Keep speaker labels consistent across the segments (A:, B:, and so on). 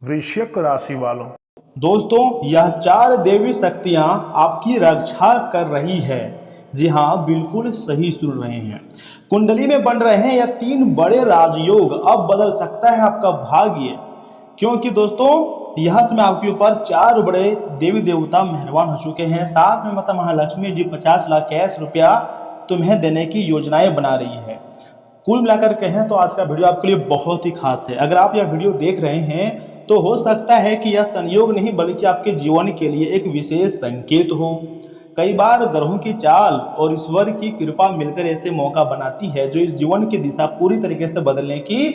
A: वृश्चिक राशि वालों,
B: दोस्तों, यह चार देवी शक्तियां आपकी रक्षा कर रही है। जी हाँ, बिल्कुल सही सुन रहे हैं। कुंडली में बन रहे हैं यह तीन बड़े राजयोग। अब बदल सकता है आपका भाग्य, क्योंकि दोस्तों यह समय आपके ऊपर चार बड़े देवी देवता मेहरबान हो चुके हैं। साथ में माता महालक्ष्मी जी 50 लाख कैश रुपया तुम्हें देने की योजनाएं बना रही है। कुल मिलाकर कहें तो आज का वीडियो आपके लिए बहुत ही खास है। अगर आप यह वीडियो देख रहे हैं तो हो सकता है कि यह संयोग नहीं बल्कि आपके जीवन के लिए एक विशेष संकेत हो। कई बार ग्रहों की चाल और ईश्वर की कृपा मिलकर ऐसे मौका बनाती है जो इस जीवन की दिशा पूरी तरीके से बदलने की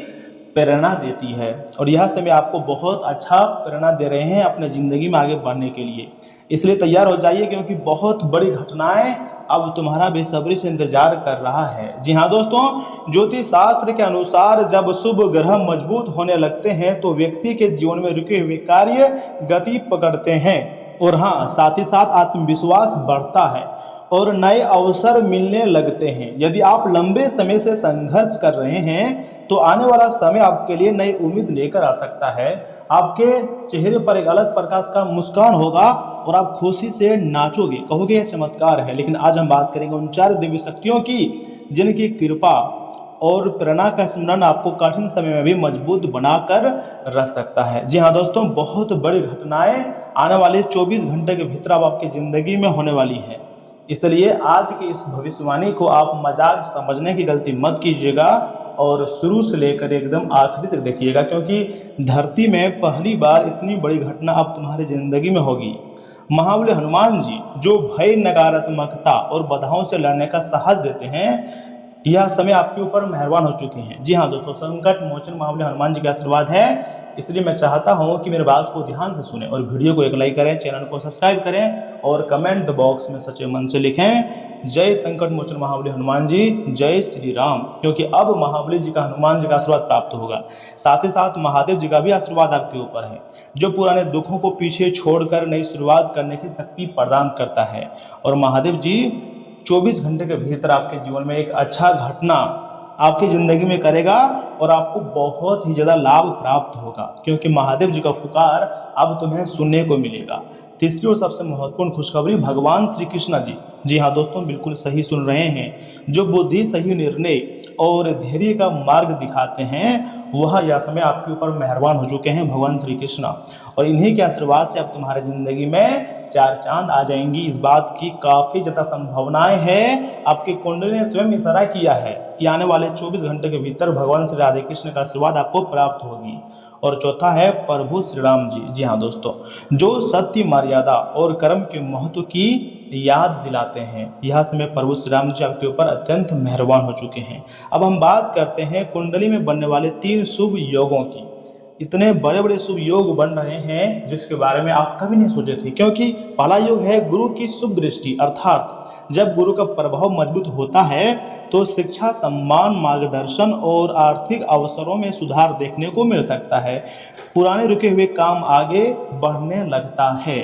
B: प्रेरणा देती है। और यह समय आपको बहुत अच्छा प्रेरणा दे रहे हैं अपने ज़िंदगी में आगे बढ़ने के लिए। इसलिए तैयार हो जाइए, क्योंकि बहुत बड़ी घटनाएं अब तुम्हारा बेसब्री से इंतजार कर रहा है। जी हाँ दोस्तों, ज्योतिष शास्त्र के अनुसार जब शुभ ग्रह मजबूत होने लगते हैं तो व्यक्ति के जीवन में रुके हुए कार्य गति पकड़ते हैं। और हाँ, साथ ही साथ आत्मविश्वास बढ़ता है और नए अवसर मिलने लगते हैं। यदि आप लंबे समय से संघर्ष कर रहे हैं तो आने वाला समय आपके लिए नई उम्मीद लेकर आ सकता है। आपके चेहरे पर एक अलग प्रकार का मुस्कान होगा और आप खुशी से नाचोगे, कहोगे यह चमत्कार है। लेकिन आज हम बात करेंगे उन चार देवी शक्तियों की जिनकी कृपा और प्रेरणा का स्मरण आपको कठिन समय में भी मजबूत बनाकर रख सकता है। जी हाँ दोस्तों, बहुत बड़ी घटनाएं आने वाले 24 घंटे के भीतर अब आपकी ज़िंदगी में होने वाली है। इसलिए आज की इस भविष्यवाणी को आप मजाक समझने की गलती मत कीजिएगा और शुरू से लेकर एकदम आखिरी तक देखिएगा, क्योंकि धरती में पहली बार इतनी बड़ी घटना अब तुम्हारी ज़िंदगी में होगी। महाबली हनुमान जी, जो भय, नकारात्मकता और बाधाओं से लड़ने का साहस देते हैं, यह समय आपके ऊपर मेहरबान हो चुके हैं। जी हाँ दोस्तों, संकट मोचन महाबली हनुमान जी का आशीर्वाद है। इसलिए मैं चाहता हूँ कि मेरी बात को ध्यान से सुनें और वीडियो को एक लाइक करें, चैनल को सब्सक्राइब करें और कमेंट बॉक्स में सच्चे मन से लिखें जय संकट मोचन महाबली हनुमान जी, जय श्री राम। क्योंकि अब महाबली जी का, हनुमान जी का आशीर्वाद प्राप्त होगा। साथ ही साथ महादेव जी का भी आशीर्वाद आपके ऊपर है, जो पुराने दुखों को पीछे छोड़कर नई शुरुआत करने की शक्ति प्रदान करता है। और महादेव जी 24 घंटे के भीतर आपके जीवन में एक अच्छा घटना आपकी ज़िंदगी में करेगा और आपको बहुत ही ज़्यादा लाभ प्राप्त होगा, क्योंकि महादेव जी का पुकार अब तुम्हें सुनने को मिलेगा। तीसरी और सबसे महत्वपूर्ण खुशखबरी, भगवान श्री कृष्ण जी, जी हाँ दोस्तों, बिल्कुल सही सुन रहे हैं, जो बुद्धि, सही निर्णय और धैर्य का मार्ग दिखाते हैं, वह यह समय आपके ऊपर मेहरबान हो चुके हैं भगवान श्री कृष्ण। और इन्हीं के आशीर्वाद से अब तुम्हारे ज़िंदगी में चार चांद आ जाएंगी। इस बात की काफ़ी ज़्यादा संभावनाएं हैं। आपकी कुंडली ने स्वयं इशारा किया है कि आने वाले 24 घंटे के भीतर भगवान श्री राधे कृष्ण का आशीर्वाद आपको प्राप्त होगी। और चौथा है प्रभु श्री राम जी, जी हाँ दोस्तों, जो सत्य, मर्यादा और कर्म के महत्व की याद दिलाते हैं। यह समय प्रभु श्री राम जी आपके ऊपर अत्यंत मेहरबान हो चुके हैं। अब हम बात करते हैं कुंडली में बनने वाले तीन शुभ योगों की। इतने बड़े बड़े शुभ योग बन रहे हैं जिसके बारे में आप कभी नहीं सोचे थे, क्योंकि पहला योग है गुरु की शुभ दृष्टि। अर्थात जब गुरु का प्रभाव मजबूत होता है तो शिक्षा, सम्मान, मार्गदर्शन और आर्थिक अवसरों में सुधार देखने को मिल सकता है। पुराने रुके हुए काम आगे बढ़ने लगता है।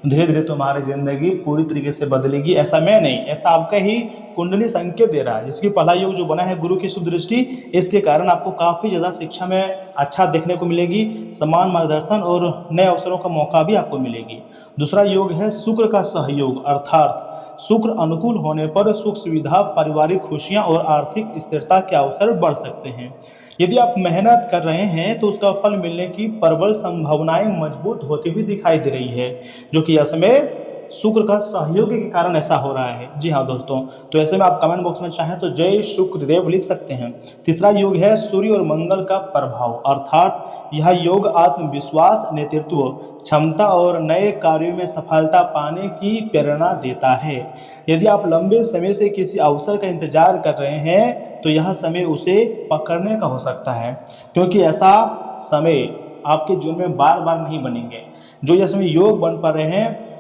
B: धीरे धीरे तुम्हारी जिंदगी पूरी तरीके से बदलेगी, ऐसा मैं नहीं, ऐसा आपका ही कुंडली संकेत दे रहा है। जिसकी पहला योग जो बना है गुरु की शुभ दृष्टि, इसके कारण आपको काफ़ी ज़्यादा शिक्षा में अच्छा देखने को मिलेगी, सम्मान, मार्गदर्शन और नए अवसरों का मौका भी आपको मिलेगी। दूसरा योग है शुक्र का सहयोग। अर्थात शुक्र अनुकूल होने पर सुख सुविधा, पारिवारिक खुशियाँ और आर्थिक स्थिरता के अवसर बढ़ सकते हैं। यदि आप मेहनत कर रहे हैं तो उसका फल मिलने की प्रबल संभावनाएं मजबूत होती हुई दिखाई दे रही है, जो कि यह समय शुक्र का सहयोग के कारण ऐसा हो रहा है। जी हाँ दोस्तों, तो ऐसे में आप कमेंट बॉक्स में चाहें तो जय शुक्रदेव लिख सकते हैं। तीसरा योग है सूर्य और मंगल का प्रभाव। अर्थात यह योग आत्मविश्वास, नेतृत्व क्षमता और नए कार्यों में सफलता पाने की प्रेरणा देता है। यदि आप लंबे समय से किसी अवसर का इंतजार कर रहे हैं तो यह समय उसे पकड़ने का हो सकता है, क्योंकि ऐसा समय आपके जीवन में बार बार नहीं बनेंगे। जो यह समय योग बन पा रहे हैं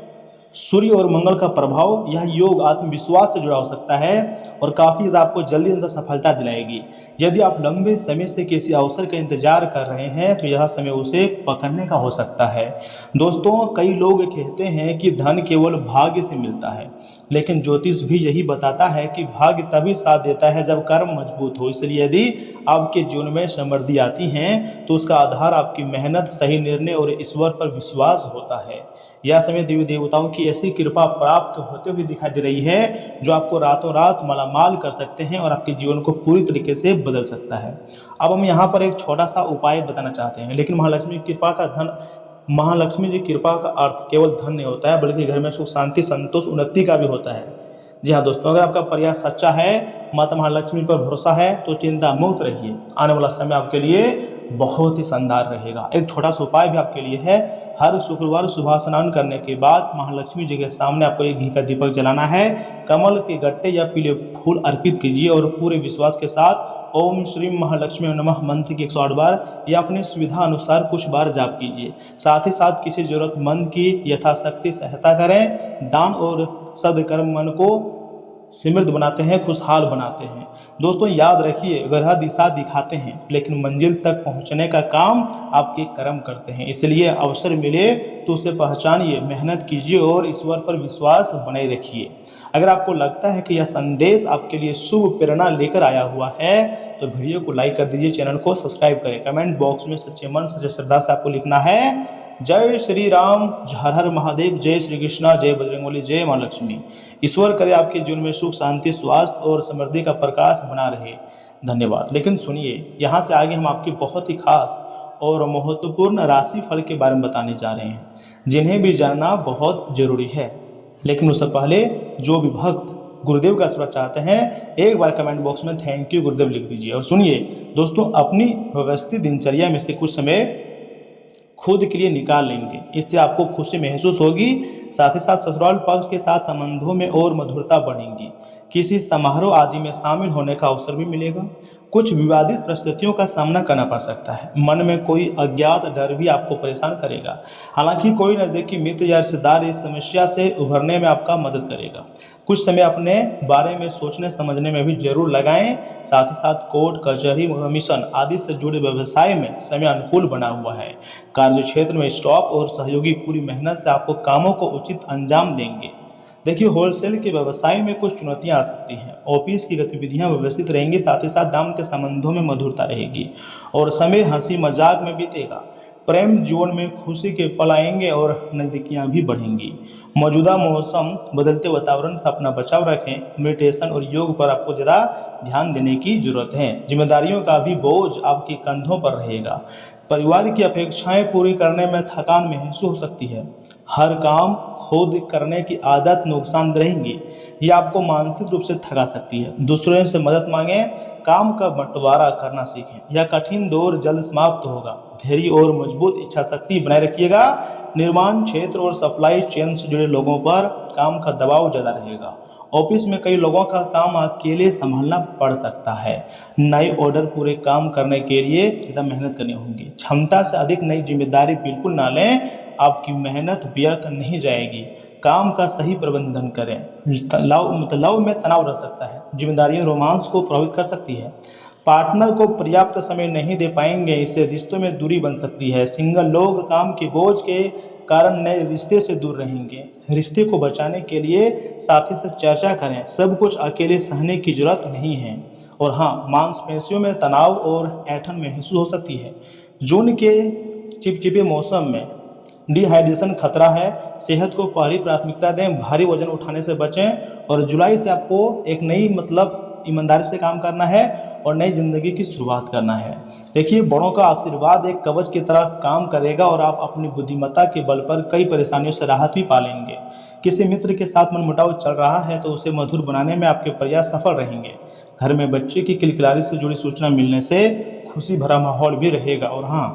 B: सूर्य और मंगल का प्रभाव, यह योग आत्मविश्वास से जुड़ा हो सकता है और काफ़ी ज़्यादा आपको जल्दी अंदर सफलता दिलाएगी। यदि आप लंबे समय से किसी अवसर का इंतजार कर रहे हैं तो यह समय उसे पकड़ने का हो सकता है। दोस्तों, कई लोग कहते हैं कि धन केवल भाग्य से मिलता है, लेकिन ज्योतिष भी यही बताता है कि भाग्य तभी साथ देता है जब कर्म मजबूत हो। इसलिए यदि आपके जीवन में समृद्धि आती है तो उसका आधार आपकी मेहनत, सही निर्णय और ईश्वर पर विश्वास होता है। यह समय देवी देवताओं की ऐसी कृपा प्राप्त होते हुए दिखाई दे रही है जो आपको रातों रात मालामाल कर सकते हैं और आपके जीवन को पूरी तरीके से बदल सकता है। अब हम यहाँ पर एक छोटा सा उपाय बताना चाहते हैं, लेकिन महालक्ष्मी जी कृपा का अर्थ केवल धन नहीं होता है, बल्कि घर में सुख, शांति, संतोष, उन्नति का भी होता है। जी हाँ दोस्तों, अगर आपका प्रयास सच्चा है, माता महालक्ष्मी पर भरोसा है, तो चिंता मुक्त रहिए। आने वाला समय आपके लिए बहुत ही शानदार रहेगा। एक छोटा सा उपाय भी आपके लिए है। हर शुक्रवार सुबह स्नान करने के बाद महालक्ष्मी जी के सामने आपको एक घी का दीपक जलाना है। कमल के गट्टे या पीले फूल अर्पित कीजिए और पूरे विश्वास के साथ ओम श्री महालक्ष्मी नमः मंत्र की 108 बार या अपनी सुविधा अनुसार कुछ बार जाप कीजिए। साथ ही साथ किसी जरूरतमंद की यथाशक्ति सहायता करें। दान और सदकर्म मन को समृद्ध बनाते हैं, खुशहाल बनाते हैं। दोस्तों याद रखिए, ग्रह दिशा दिखाते हैं लेकिन मंजिल तक पहुंचने का काम आपके कर्म करते हैं। इसलिए अवसर मिले तो उसे पहचानिए, मेहनत कीजिए और ईश्वर पर विश्वास बनाए रखिए। अगर आपको लगता है कि यह संदेश आपके लिए शुभ प्रेरणा लेकर आया हुआ है तो वीडियो को लाइक कर दीजिए, चैनल को सब्सक्राइब करें। कमेंट बॉक्स में सच्चे मन सच्चे श्रद्धा से आपको लिखना है जय श्री राम, हर हर महादेव, जय श्री कृष्णा, जय बजरंगबली, जय मां लक्ष्मी। ईश्वर करे आपके जीवन में सुख, शांति, स्वास्थ्य और समृद्धि का प्रकाश बना रहे। धन्यवाद। लेकिन सुनिए, यहाँ से आगे हम आपकी बहुत ही खास और महत्वपूर्ण राशि फल के बारे में बताने जा रहे हैं, जिन्हें भी जानना बहुत जरूरी है। लेकिन उससे पहले जो भी भक्त गुरुदेव का आशीर्वाद चाहते हैं, एक बार कमेंट बॉक्स में थैंक यू गुरुदेव लिख दीजिए। और सुनिए दोस्तों, अपनी व्यवस्थित दिनचर्या में से कुछ समय खुद के लिए निकाल लेंगे, इससे आपको खुशी महसूस होगी। साथ ही साथ ससुराल पक्ष के साथ संबंधों में और मधुरता बढ़ेंगी। किसी समारोह आदि में शामिल होने का अवसर भी मिलेगा। कुछ विवादित परिस्थितियों का सामना करना पड़ सकता है। मन में कोई अज्ञात डर भी आपको परेशान करेगा। हालांकि कोई नज़दीकी मित्र या रिश्तेदार इस समस्या से उभरने में आपका मदद करेगा। कुछ समय अपने बारे में सोचने समझने में भी जरूर लगाएं। साथ ही साथ कोर्ट कचहरी कमीशन आदि से जुड़े व्यवसाय में समय अनुकूल बना हुआ है। कार्य क्षेत्र में स्टाफ और सहयोगी पूरी मेहनत से आपको कामों को उचित अंजाम देंगे। देखिए, होलसेल के व्यवसाय में कुछ चुनौतियां आ सकती हैं। ऑफिस की गतिविधियां व्यवस्थित रहेंगी। साथ ही साथ दाम्पत्य संबंधों में मधुरता रहेगी और समय हंसी मजाक में बीतेगा। प्रेम जीवन में खुशी के पल आएंगे और नज़दीकियां भी बढ़ेंगी। मौजूदा मौसम बदलते वातावरण से अपना बचाव रखें। मेडिटेशन और योग पर आपको ज़्यादा ध्यान देने की जरूरत है। जिम्मेदारियों का भी बोझ आपके कंधों पर रहेगा। परिवार की अपेक्षाएं पूरी करने में थकान महसूस हो सकती है। हर काम खुद करने की आदत नुकसानदेह रहेंगी। ये आपको मानसिक रूप से थका सकती है। दूसरों से मदद मांगें, काम का बंटवारा करना सीखें। यह कठिन दौर जल्द समाप्त होगा। धैर्य और मजबूत इच्छा शक्ति बनाए रखिएगा। निर्माण क्षेत्र और सप्लाई चेन से जुड़े लोगों पर काम का दबाव ज़्यादा रहेगा। ऑफिस में कई लोगों का काम अकेले संभालना पड़ सकता है। नए ऑर्डर पूरे काम करने के लिए ज़्यादा मेहनत करनी होगी। क्षमता से अधिक नई जिम्मेदारी बिल्कुल ना लें, आपकी मेहनत व्यर्थ नहीं जाएगी। काम का सही प्रबंधन करें। लव में तनाव रह सकता है। जिम्मेदारियां रोमांस को प्रभावित कर सकती है। पार्टनर को पर्याप्त समय नहीं दे पाएंगे, इससे रिश्तों में दूरी बन सकती है। सिंगल लोग काम के बोझ के कारण नए रिश्ते से दूर रहेंगे। रिश्ते को बचाने के लिए साथी से चर्चा करें। सब कुछ अकेले सहने की जरूरत नहीं है। और हाँ, मांसपेशियों में तनाव और ऐंठन महसूस हो सकती है। जून के चिपचिपे मौसम में डिहाइड्रेशन खतरा है। सेहत को पहली प्राथमिकता दें। भारी वजन उठाने से बचें। और जुलाई से आपको एक नई ईमानदारी से काम करना है और नई जिंदगी की शुरुआत करना है। देखिए, बड़ों का आशीर्वाद एक कवच की तरह काम करेगा और आप अपनी बुद्धिमत्ता के बल पर कई परेशानियों से राहत भी पालेंगे। किसी मित्र के साथ मनमुटाव चल रहा है तो उसे मधुर बनाने में आपके प्रयास सफल रहेंगे। घर में बच्चे की किलकिलारी से जुड़ी सूचना मिलने से खुशी भरा माहौल भी रहेगा। और हाँ,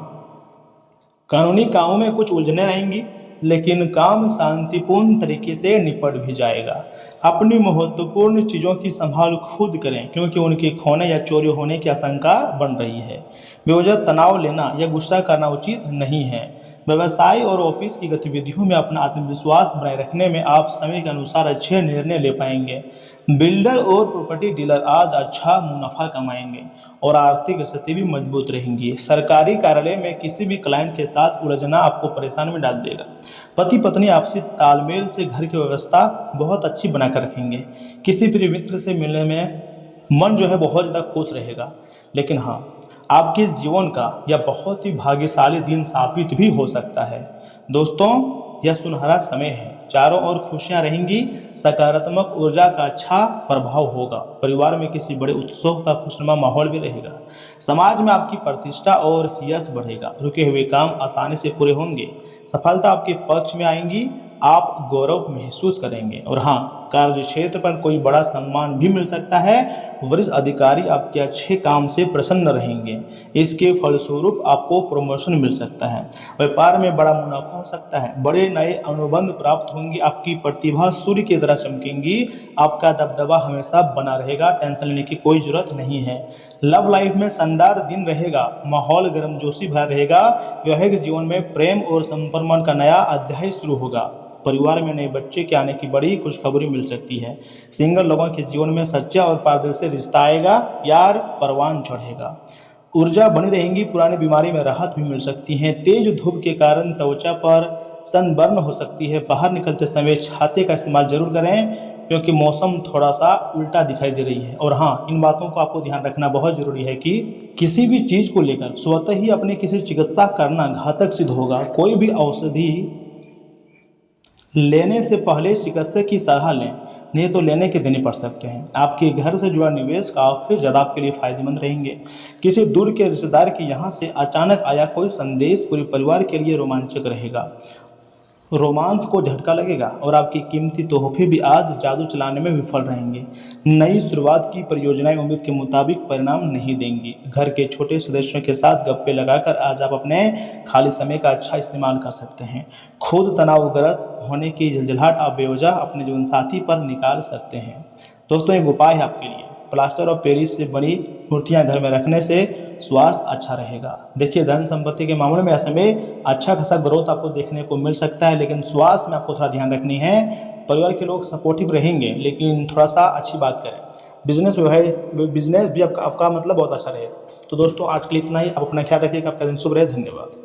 B: कानूनी कामों में कुछ उलझने रहेंगी। लेकिन काम शांतिपूर्ण तरीके से निपट भी जाएगा। अपनी महत्वपूर्ण चीज़ों की संभाल खुद करें, क्योंकि उनके खोने या चोरी होने की आशंका बन रही है। बेवजह तनाव लेना या गुस्सा करना उचित नहीं है। व्यवसाय और ऑफिस की गतिविधियों में अपना आत्मविश्वास बनाए रखने में आप समय के अनुसार अच्छे निर्णय ले पाएंगे। बिल्डर और प्रॉपर्टी डीलर आज अच्छा मुनाफा कमाएंगे और आर्थिक स्थिति भी मजबूत रहेंगी। सरकारी कार्यालय में किसी भी क्लाइंट के साथ उलझना आपको परेशानी में डाल देगा। पति पत्नी आपसी तालमेल से घर की व्यवस्था बहुत अच्छी बनाकर रखेंगे। किसी प्रिय मित्र से मिलने में मन जो है बहुत ज़्यादा खुश रहेगा। लेकिन हाँ, आपके जीवन का यह बहुत ही भाग्यशाली दिन साबित भी हो सकता है। दोस्तों, यह सुनहरा समय है, चारों ओर खुशियां रहेंगी, सकारात्मक ऊर्जा का अच्छा प्रभाव होगा। परिवार में किसी बड़े उत्सव का खुशनुमा माहौल भी रहेगा। समाज में आपकी प्रतिष्ठा और यश बढ़ेगा। रुके हुए काम आसानी से पूरे होंगे। सफलता आपके पक्ष में आएंगी। आप गौरव महसूस करेंगे। और हाँ, कार्य क्षेत्र पर कोई बड़ा सम्मान भी मिल सकता है। वरिष्ठ अधिकारी आपके अच्छे काम से प्रसन्न रहेंगे। इसके फलस्वरूप आपको प्रमोशन मिल सकता है। व्यापार में बड़ा मुनाफा हो सकता है। बड़े नए अनुबंध प्राप्त होंगे। आपकी प्रतिभा सूर्य की तरह चमकेंगी। आपका दबदबा हमेशा बना रहेगा। टेंशन लेने की कोई जरूरत नहीं है। लव लाइफ में शानदार दिन रहेगा। माहौल गर्मजोशी भरा रहेगा। वैवाहिक जीवन में प्रेम और संपर्क का नया अध्याय शुरू होगा। परिवार में नए बच्चे के आने की बड़ी खुशखबरी मिल सकती है। सिंगल लोगों के जीवन में सच्चा और पारदर्शी रिश्ता आएगा। प्यार परवान चढ़ेगा। ऊर्जा बनी रहेगी। पुरानी बीमारी में राहत भी मिल सकती है। तेज धूप के कारण त्वचा पर सनबर्न हो सकती है। बाहर निकलते समय छाते का इस्तेमाल जरूर करें, क्योंकि मौसम थोड़ा सा उल्टा दिखाई दे रही है। और हाँ, इन बातों को आपको ध्यान रखना बहुत जरूरी है कि किसी भी चीज़ को लेकर स्वतः ही अपने किसी चिकित्सा करना घातक सिद्ध होगा। कोई भी औषधि लेने से पहले चिकित्सक की सलाह लें, नहीं तो लेने के देने पड़ सकते हैं। आपके घर से जुड़ा निवेश काफ़ी ज़्यादा आपके लिए फायदेमंद रहेंगे। किसी दूर के रिश्तेदार के यहाँ से अचानक आया कोई संदेश पूरे परिवार के लिए रोमांचक रहेगा। रोमांस को झटका लगेगा और आपकी कीमती तोहफे भी आज जादू चलाने में विफल रहेंगे। नई शुरुआत की परियोजनाएं उम्मीद के मुताबिक परिणाम नहीं देंगी। घर के छोटे सदस्यों के साथ गप्पे लगाकर आज आप अपने खाली समय का अच्छा इस्तेमाल कर सकते हैं। खुद तनावग्रस्त होने की झंझलाहट आप बेवजह अपने जीवन साथी पर निकाल सकते हैं। दोस्तों, एक उपाय है आपके लिए। प्लास्टर ऑफ पेरिस से बनी मूर्तियां घर में रखने से स्वास्थ्य अच्छा रहेगा। देखिए, धन संपत्ति के मामले में ऐसे में अच्छा खासा ग्रोथ आपको देखने को मिल सकता है, लेकिन स्वास्थ्य में आपको थोड़ा ध्यान रखनी है। परिवार के लोग सपोर्टिव रहेंगे, लेकिन थोड़ा सा अच्छी बात करें। बिजनेस जो है, बिजनेस भी आपका मतलब बहुत अच्छा रहेगा। तो दोस्तों, आज के लिए इतना ही। आप अपना ख्याल रखिएगा। आपका दिन शुभ रहे। धन्यवाद।